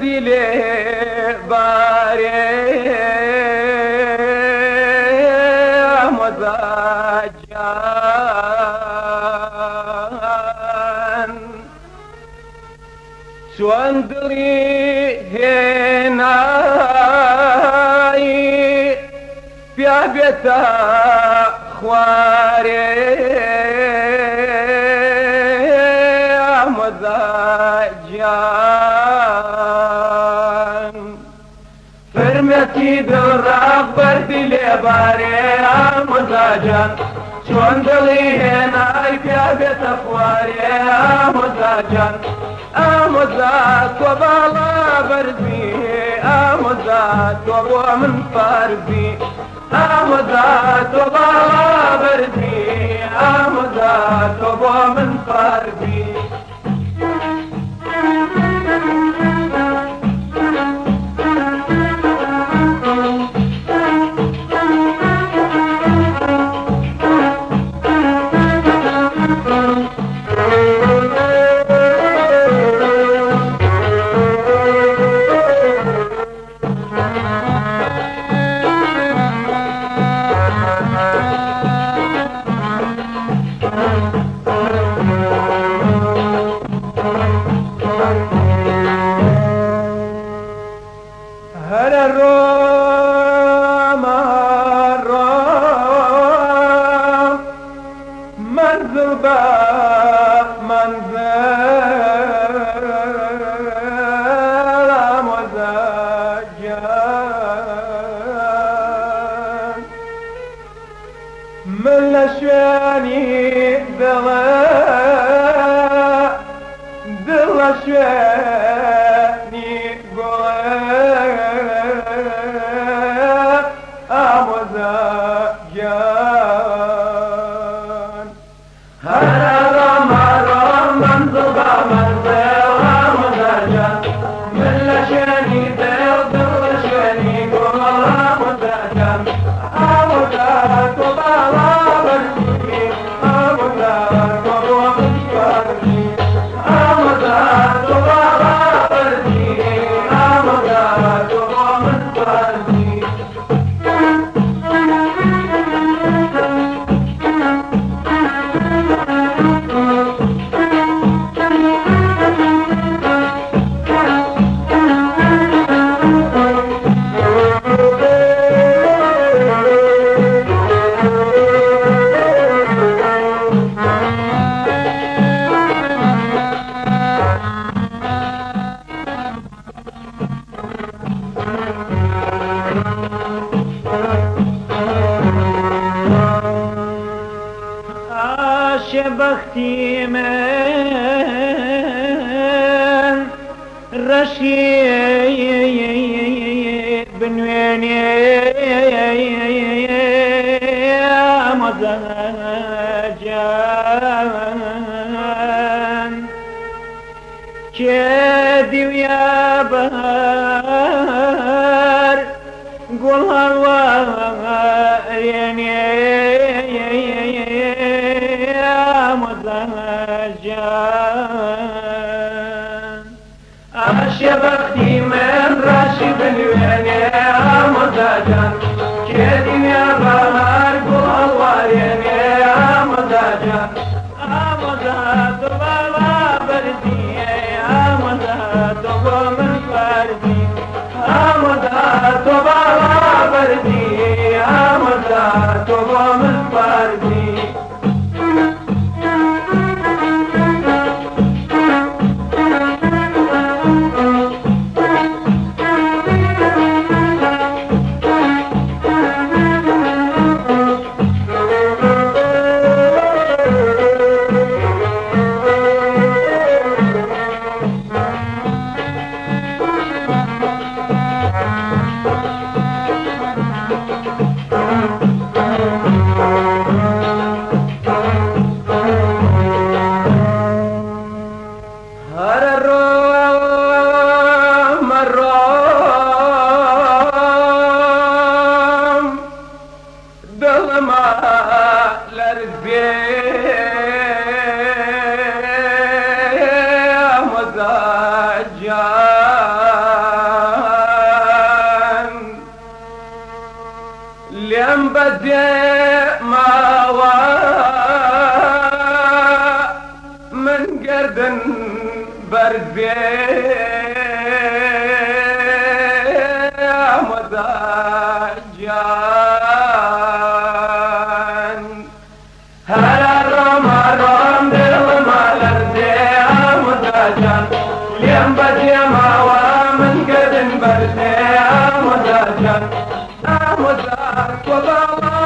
بردی لێ بارێ مۆزاجان چۆن دڵی هێنایی پیا بێتە خوارێ مۆزاجان فرمێتی دڵڕاق بەردی لێبارێ مۆزاجان چۆن دڵی هێنای پیا بێتە خوارێ مۆزاجان ئامۆزا تۆ باڵا بەرزی ئامۆزا تۆ بۆ من فارزی ئامۆزا تۆ باڵا بەرزی ئامۆزا تۆ بۆ من فارزی هلا الروم الروم منزل با منزل مزاجان من لشواني دل شواني مزاجان هرم هرم منزل با منزل مزاجان من لشاني دل شاني قول مزاجان مزاج وبالا برسي مزاج وبومن فارسي مزاج وبالا برسي مزاج وبومن فارسي بختي من رشيد بنويني مزاجان كدي ويا بهار قول هالواريني مزاجان أشيا بختي من راشد الواني مزاجان كدي يا بهار قول هالواريني مزاجان مزاج وبالا بردي مزاج ومن فردي مزاج وبالا بردي مزاج ومن فردي مزاجان كردن برزي مداجان هلا الرمى الرم دل مالرزي مداجان ليم بدي ما ومن كردن برزي مداجان مداج وبابا